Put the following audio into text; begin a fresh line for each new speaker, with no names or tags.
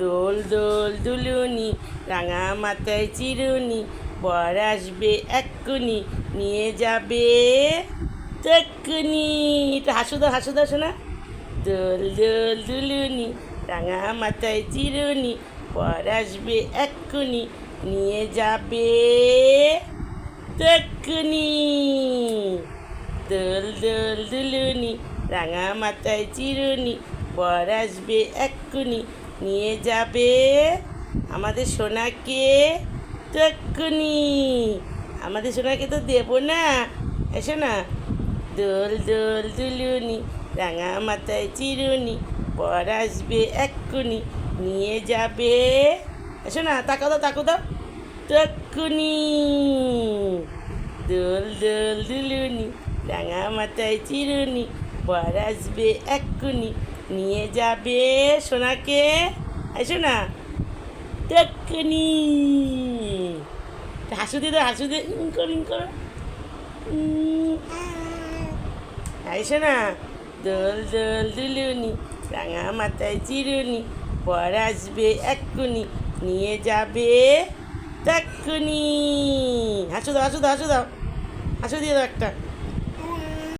দোল দোল দুলুনি রাঙা মাথায় চিরুনি, বর আসবে এক্ষুনি নিয়ে যাবে তক্ষুনি। এটা হাসু দাও শোনা। দোল দোল দুলুনি রাঙা মাথায় চিরুনি, বর আসবে এক্ষুনি নিয়ে যাবে তক্ষুনি। দোল দোল দুলুনি রাঙা মাথায় চিরুনি, বর আসবে এক্ষুনি নিয়ে যাবে আমাদের সোনাকে তক্ষুনি। আমাদের সোনাকে তো দেবো না, এসো না। দোল দোল দুলুনি রাঙা মাথায় চিরুনি, বর আসবে এক্ষুনি নিয়ে যাবে, এসো না। তাকাও দাও তক্ষুনি। দোল দোল দুলুনি রাঙা মাথায় চিরুনি, বর আসবে এক্ষুনি নিয়ে যাবে সোনাকে, এসো না তক্ষুনি। হাসু দিয়ে ইন করো। এসো না। দোল দোল দুলুনি রাঙা মাথায় চিরুনি, বর আসবে এক্ষুনি নিয়ে যাবে তক্ষুনি। হাসু দাও হাসু দিয়ে দাও একটা।